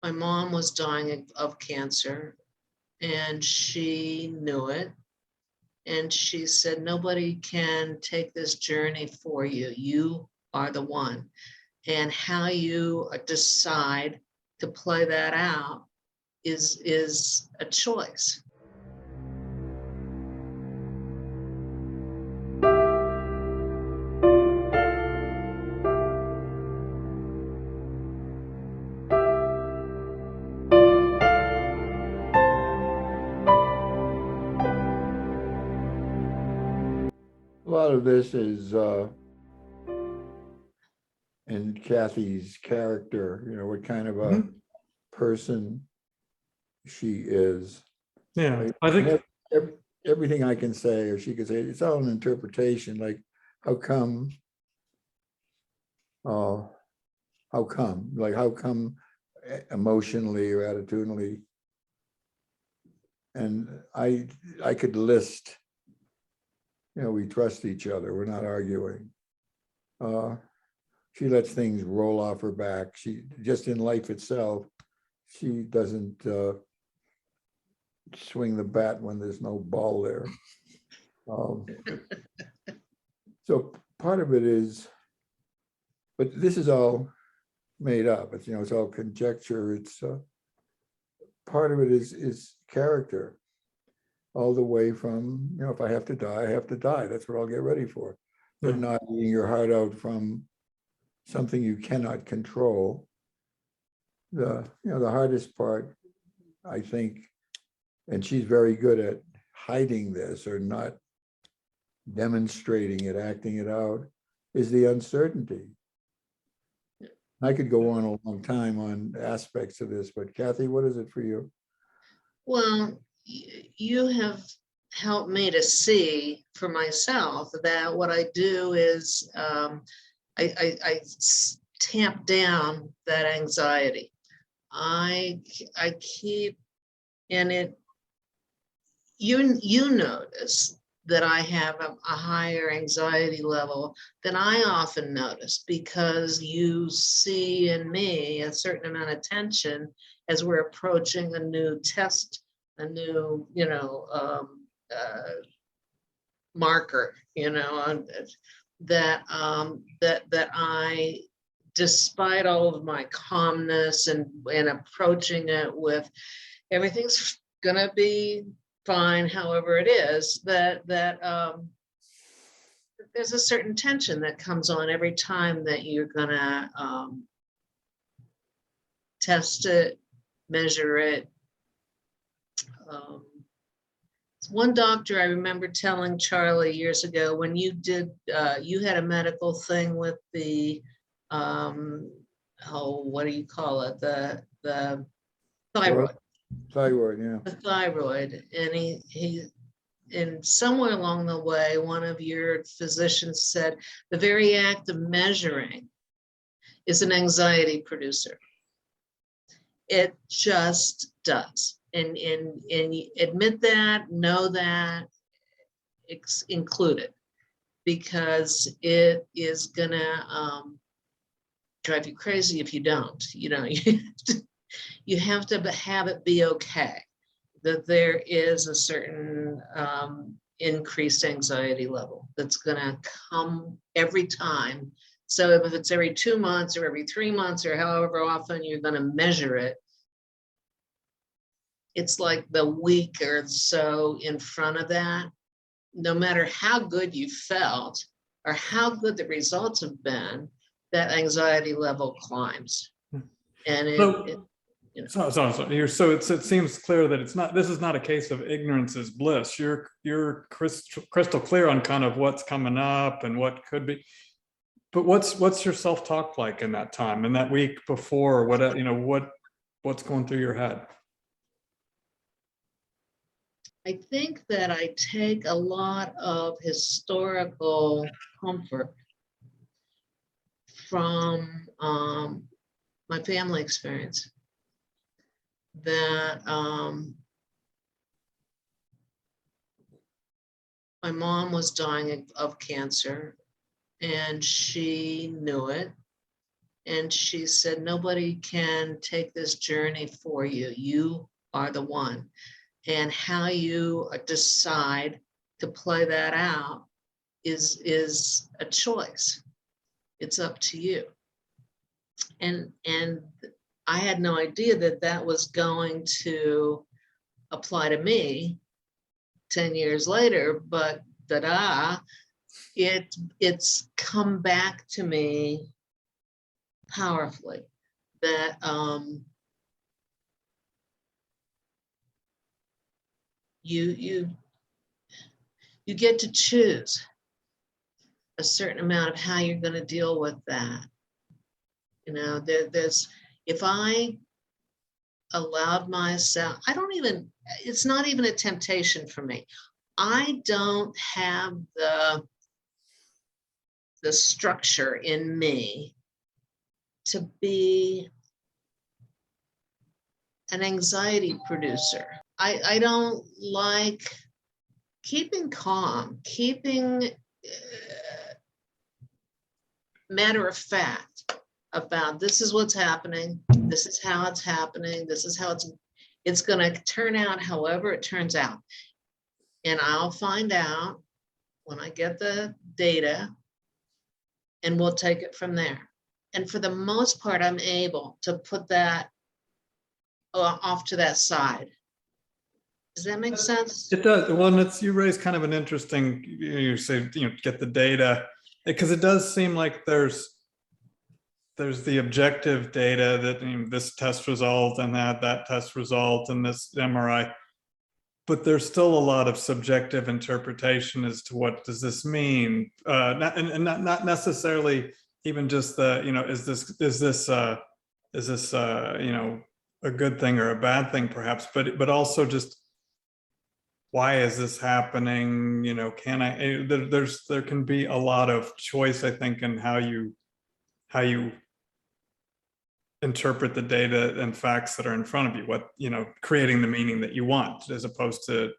My mom was dying of cancer, and she knew it. And she said, nobody can take this journey for you. You are the one. And how you decide to play that out is a choice. A lot of this is in Kathy's character, what kind of a person she is. Yeah, Like, I think everything I can say, or she could say, it's all an interpretation. Like, how come? How come? Like, how come emotionally or attitudinally? And I could list, we trust each other. We're not arguing. She lets things roll off her back. She just in life itself, she doesn't swing the bat when there's no ball there. So part of it is, but this is all made up. It's it's all conjecture. It's part of it is character, all the way from if I have to die, I have to die. That's what I'll get ready for. But not eating your heart out from something you cannot control. The hardest part, I think, and she's very good at hiding this or not demonstrating it, acting it out, is the uncertainty. I could go on a long time on aspects of this, but Kathy, what is it for you? Well, you have helped me to see for myself that what I do is I tamp down that anxiety. I keep, and it, you notice that I have a higher anxiety level than I often notice, because you see in me a certain amount of tension as we're approaching a new test, a new, marker, that I, despite all of my calmness and approaching it with everything's gonna be fine, however it is, that there's a certain tension that comes on every time that you're gonna test it, measure it. One doctor I remember telling Charlie years ago, when you did, you had a medical thing with the, what do you call it? The thyroid. Thyroid, yeah. The thyroid, and and somewhere along the way, one of your physicians said the very act of measuring is an anxiety producer. It just does. And admit that, know that, include it, because it is gonna drive you crazy if you don't. You have to have it be okay that there is a certain increased anxiety level that's gonna come every time. So if it's every 2 months or every 3 months or however often you're gonna measure it, it's like the week or so in front of that, no matter how good you felt or how good the results have been, that anxiety level climbs. And so it seems clear that this is not a case of ignorance is bliss. You're crystal clear on kind of what's coming up and what could be. But what's your self-talk like in that time, in that week before? What's going through your head? I think that I take a lot of historical comfort from my family experience, that my mom was dying of cancer, and she knew it. And she said, nobody can take this journey for you. You are the one. And how you decide to play that out is a choice. It's up to you. And I had no idea that that was going to apply to me 10 years later, but it's come back to me powerfully that you get to choose a certain amount of how you're going to deal with that. You know, there's, if I allowed myself, it's not even a temptation for me. I don't have the structure in me to be an anxiety producer. I don't like keeping calm, keeping matter of fact about this is what's happening, this is how it's happening, this is how it's going to turn out however it turns out. And I'll find out when I get the data, and we'll take it from there. And for the most part, I'm able to put that off to that side. Does that make sense? It does. Well, and it's, you raise kind of an interesting, you say, get the data, because it does seem like there's the objective data that this test result and that test result and this MRI, but there's still a lot of subjective interpretation as to what does this mean, not necessarily even just the, is this a good thing or a bad thing perhaps, but also just why is this happening? Can I, there can be a lot of choice, I think, in how you interpret the data and facts that are in front of you, what, creating the meaning that you want, as opposed to.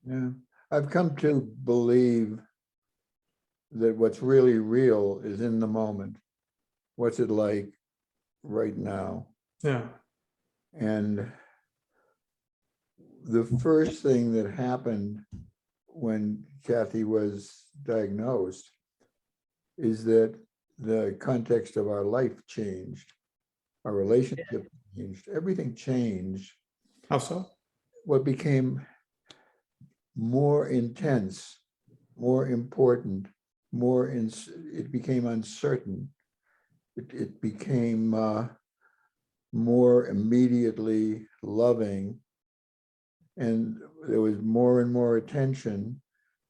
Yeah, I've come to believe that what's really real is in the moment. What's it like right now? Yeah. And the first thing that happened when Kathy was diagnosed is that the context of our life changed, our relationship changed, everything changed. How so? What became more intense, more important, it became uncertain. It became more immediately loving, and there was more and more attention,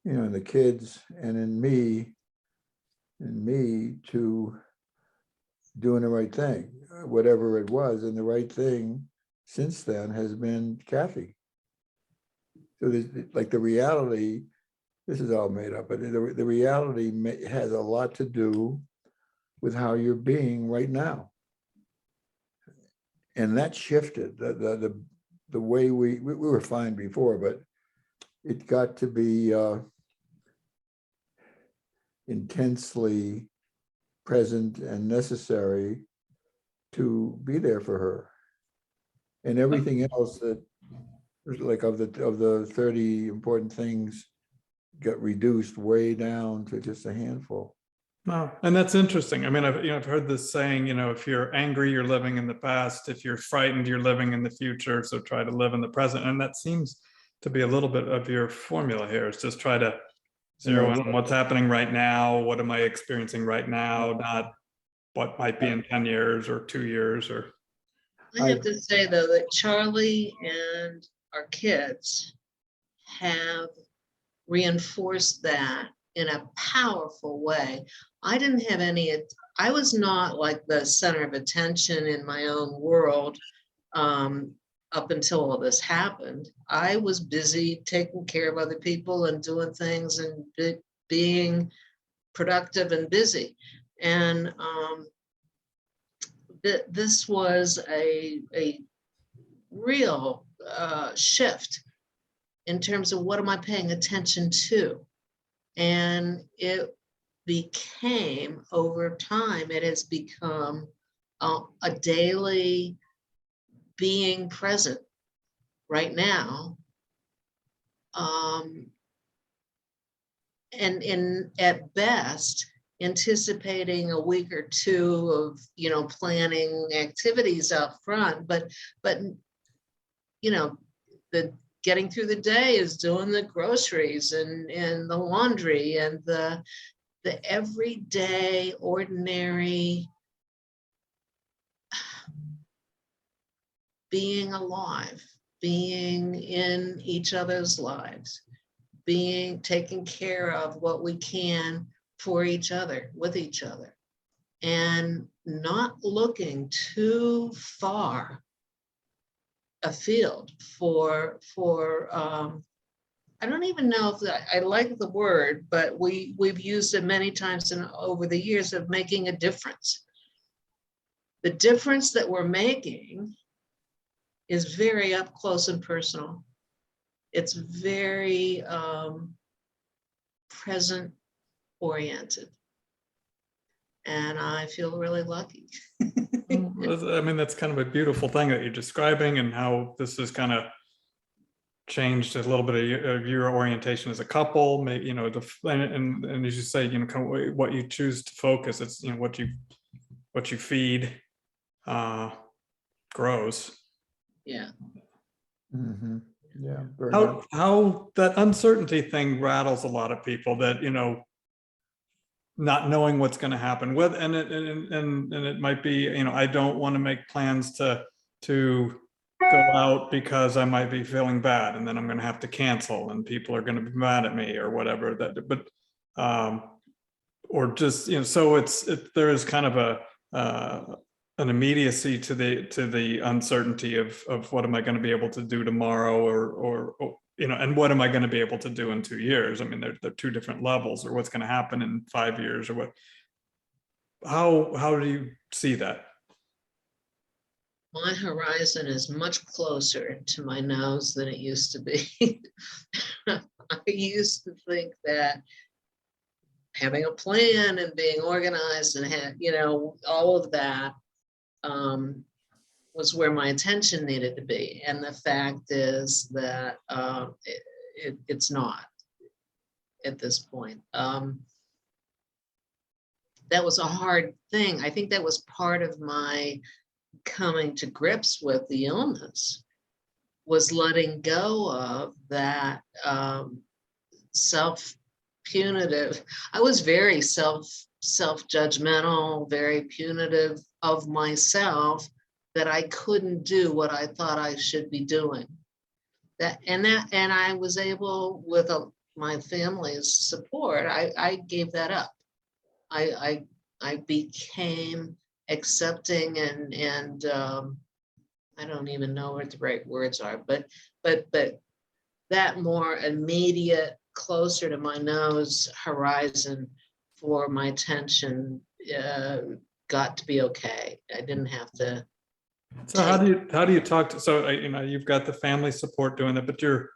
in the kids and in me to doing the right thing, whatever it was. And the right thing since then has been Kathy. So there's like the reality, this is all made up, but the reality has a lot to do with how you're being right now. And that shifted the way we were fine before, but it got to be intensely present and necessary to be there for her. And everything else that, like of the 30 important things, got reduced way down to just a handful. No, and that's interesting. I mean, I've heard this saying, if you're angry, you're living in the past. If you're frightened, you're living in the future. So try to live in the present. And that seems to be a little bit of your formula here, is just try to zero in on what's happening right now. What am I experiencing right now? Not what might be in 10 years or 2 years or. I have to say though, that Charlie and our kids have reinforced that in a powerful way. I was not like the center of attention in my own world up until all this happened. I was busy taking care of other people and doing things and being productive and busy. And this was a real shift in terms of what am I paying attention to? And became, over time, it has become a daily being present right now. And at best, anticipating a week or two of, planning activities out front, but the getting through the day is doing the groceries and the laundry and the everyday ordinary being alive, being in each other's lives, taking care of what we can for each other, with each other, and not looking too far afield for I don't even know if I like the word, but we've used it many times over the years of making a difference. The difference that we're making is very up close and personal. It's very present oriented. And I feel really lucky. I mean, that's kind of a beautiful thing that you're describing, and how this has kind of changed a little bit of your orientation as a couple. Maybe, and as you say, kind of what you choose to focus. It's what you feed grows. Yeah. Mm-hmm. Yeah. Very much. How that uncertainty thing rattles a lot of people, that not knowing what's going to happen with, and it might be, I don't want to make plans to go out because I might be feeling bad, and then I'm going to have to cancel, and people are going to be mad at me or whatever. Or just, so there is kind of an immediacy to the uncertainty of what am I going to be able to do tomorrow, or and what am I going to be able to do in 2 years? I mean, they're two different levels, or what's going to happen in 5 years, or what. How do you see that? My horizon is much closer to my nose than it used to be. I used to think that having a plan and being organized and all of that was where my attention needed to be. And the fact is that it's not at this point. That was a hard thing. I think that was part of my coming to grips with the illness, was letting go of that self-punitive. I was very self-judgmental, very punitive of myself, that I couldn't do what I thought I should be doing. And I was able, with my family's support, I gave that up. I became accepting and I don't even know what the right words are, but that more immediate, closer to my nose horizon for my attention got to be okay. I didn't have to. So how do you talk to, so you've got the family support doing that, but you're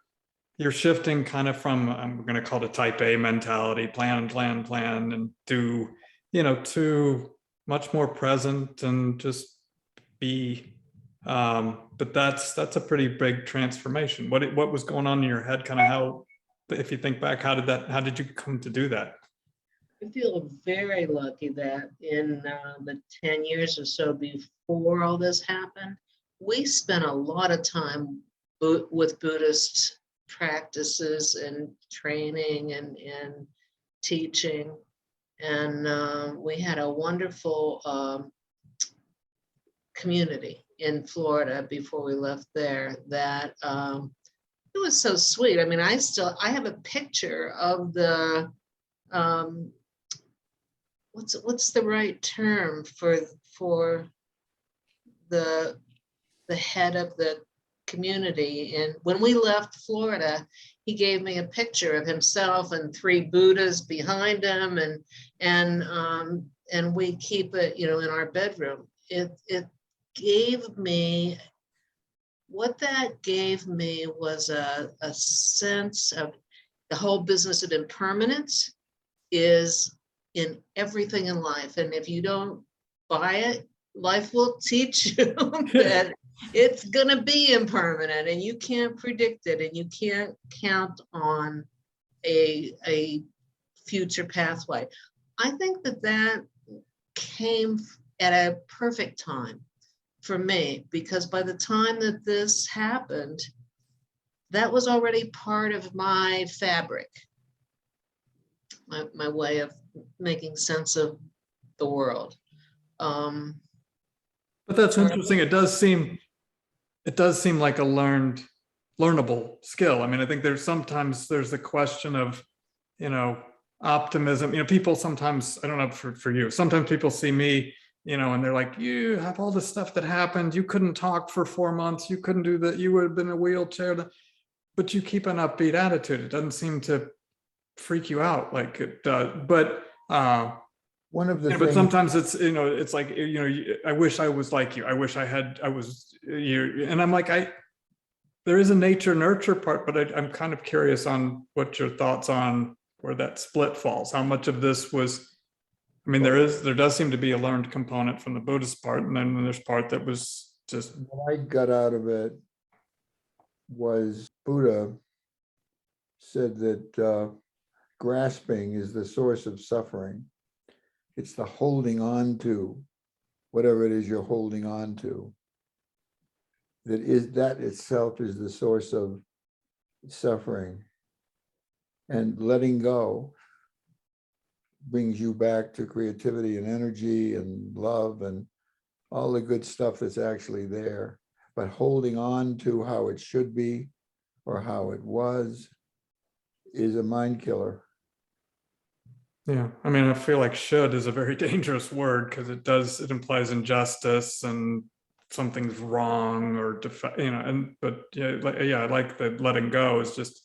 shifting kind of from, I'm going to call it a type A mentality, plan, and do, to much more present and just be. But that's a pretty big transformation. What was going on in your head? Kind of how, if you think back, how did you come to do that? I feel very lucky that in the 10 years or so before all this happened, we spent a lot of time with Buddhist practices and training and teaching. And we had a wonderful community in Florida before we left there that it was so sweet. I mean, I have a picture of the what's the right term for the head of the community. And when we left Florida, he gave me a picture of himself and 3 Buddhas behind him, and we keep it, in our bedroom. It gave me, what that gave me was a sense of the whole business of impermanence is in everything in life. And if you don't buy it, life will teach you that it's going to be impermanent and you can't predict it and you can't count on a future pathway. I think that came at a perfect time for me, because by the time that this happened, that was already part of my fabric, my way of making sense of the world. But that's interesting. It does seem like a learnable skill. I mean, I think sometimes there's a question of, optimism. People sometimes, I don't know for you, sometimes people see me, and they're like, you have all this stuff that happened. You couldn't talk for 4 months. You couldn't do that. You would have been in a wheelchair, but you keep an upbeat attitude. It doesn't seem to freak you out like it does. But one of the but things, sometimes it's, it's like, I wish I was like you. I wish I was you. And I'm like, there is a nature nurture part, but I'm kind of curious on what your thoughts on where that split falls. How much of this was, I mean, there does seem to be a learned component from the Buddhist part, and then there's part that was just. what I got out of it was Buddha said that grasping is the source of suffering. It's the holding on to whatever it is you're holding on to. That itself is the source of suffering. And letting go brings you back to creativity and energy and love and all the good stuff that's actually there. But holding on to how it should be or how it was is a mind killer. Yeah, I mean, I feel like should is a very dangerous word, because it implies injustice and something's wrong or I like that letting go is just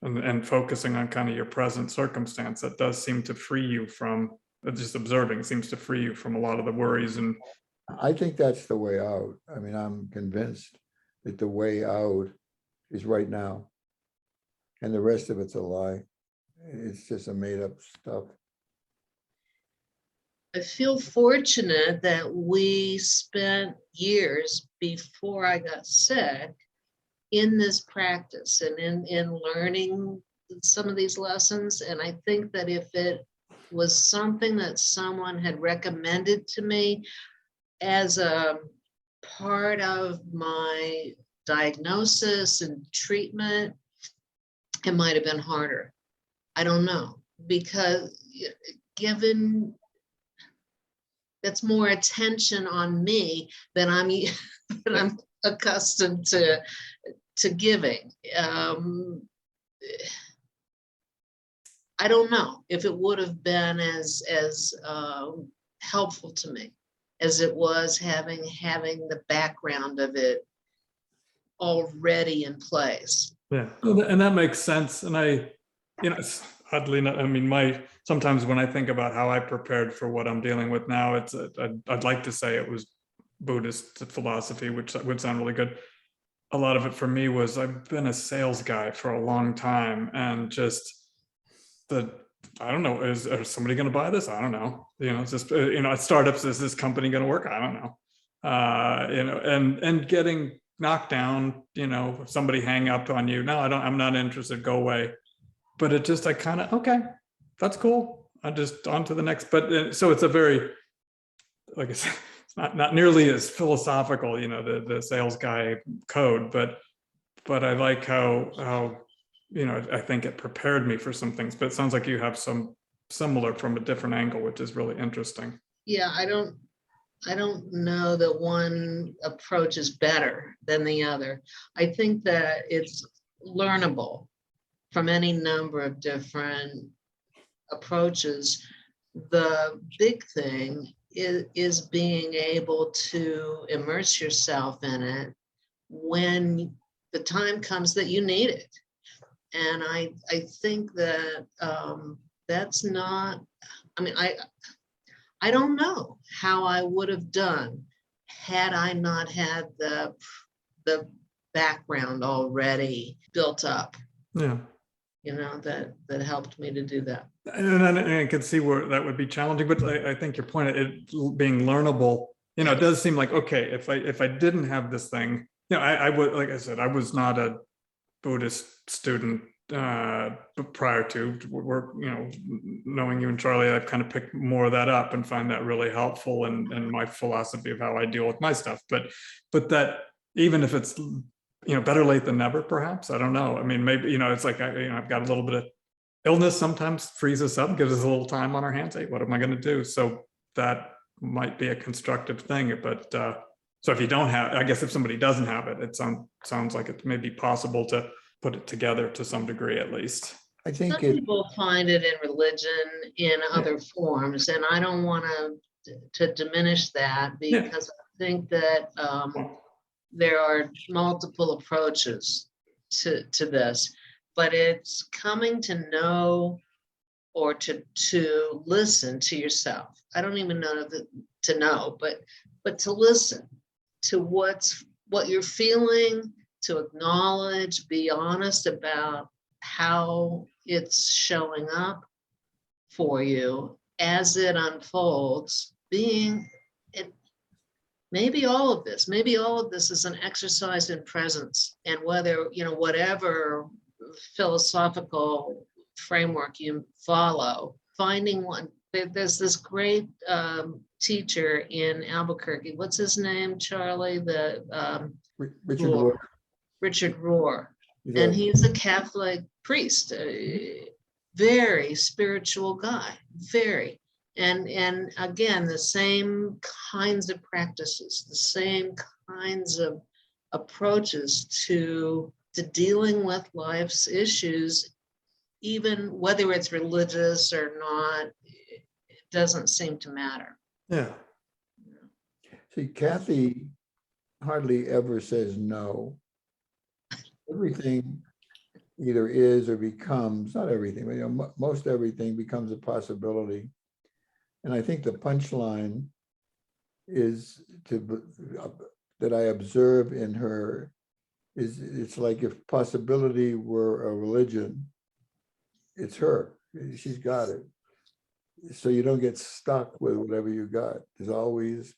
and focusing on kind of your present circumstance. That does seem to free you from, just observing seems to free you from a lot of the worries. And I think that's the way out. I mean, I'm convinced that the way out is right now. And the rest of it's a lie. It's just a made up stuff. I feel fortunate that we spent years before I got sick in this practice and in learning some of these lessons. And I think that if it was something that someone had recommended to me as a part of my diagnosis and treatment, it might have been harder. I don't know, because given that's more attention on me than I'm accustomed to giving. I don't know if it would have been as helpful to me as it was having the background of it already in place. yeah, and that makes sense. And it's oddly not, I mean, sometimes when I think about how I prepared for what I'm dealing with now, I'd like to say it was Buddhist philosophy, which would sound really good. A lot of it for me was, I've been a sales guy for a long time, and just I don't know, is somebody going to buy this? I don't know. It's just, at startups, is this company going to work? I don't know. And getting knocked down, somebody hang up on you. No, I'm not interested. Go away. But I kind of, okay, that's cool. I just on to the next. But so it's a very, like I said, it's not nearly as philosophical, the sales guy code, but I like how I think it prepared me for some things. But it sounds like you have some similar from a different angle, which is really interesting. Yeah, I don't know that one approach is better than the other. I think that it's learnable from any number of different approaches. The big thing is being able to immerse yourself in it when the time comes that you need it. And I think that that's not, I mean, I don't know how I would have done had I not had the background already built up. Yeah. that helped me to do that. And I can see where that would be challenging, but I think your point, it being learnable, it does seem like, okay, if I didn't have this thing, I would, like I said, I was not a Buddhist student prior to work, knowing you and Charlie, I've kind of picked more of that up and find that really helpful and my philosophy of how I deal with my stuff. But that even if it's, better late than never, perhaps, I don't know. I mean, maybe, it's like, I've got a little bit of illness sometimes frees us up, gives us a little time on our hands. Hey, what am I going to do? So that might be a constructive thing. But so if you don't have, I guess if somebody doesn't have it, it sounds like it may be possible to put it together to some degree, at least. I think Some people find it in religion in other forms, and I don't want to diminish that, because I think that there are multiple approaches to this, but it's coming to know or to listen to yourself. I don't even know to know, but to listen to what you're feeling, to acknowledge, be honest about how it's showing up for you as it unfolds, maybe all of this is an exercise in presence, and whether, whatever philosophical framework you follow, finding one. There's this great teacher in Albuquerque. What's his name, Charlie? Richard Rohr. Richard Rohr. And he's a Catholic priest, a very spiritual guy, very. And again, the same kinds of practices, the same kinds of approaches to dealing with life's issues, even whether it's religious or not, it doesn't seem to matter. Yeah. See, Kathy hardly ever says no. Everything either is or becomes, not everything, but most everything becomes a possibility. And I think the punchline is that I observe in her is, it's like if possibility were a religion, it's her. She's got it. So you don't get stuck with whatever you got. There's always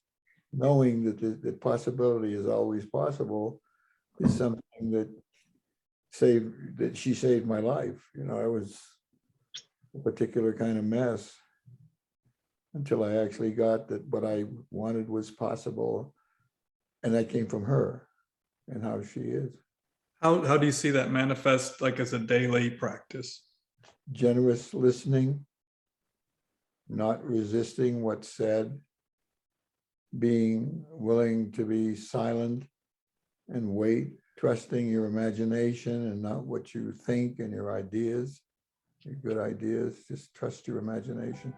knowing that the possibility is always possible is something that she saved my life. I was a particular kind of mess until I actually got that what I wanted was possible. And that came from her and how she is. How do you see that manifest, like, as a daily practice? Generous listening, not resisting what's said, being willing to be silent and wait, trusting your imagination and not what you think and your ideas, your good ideas. Just trust your imagination.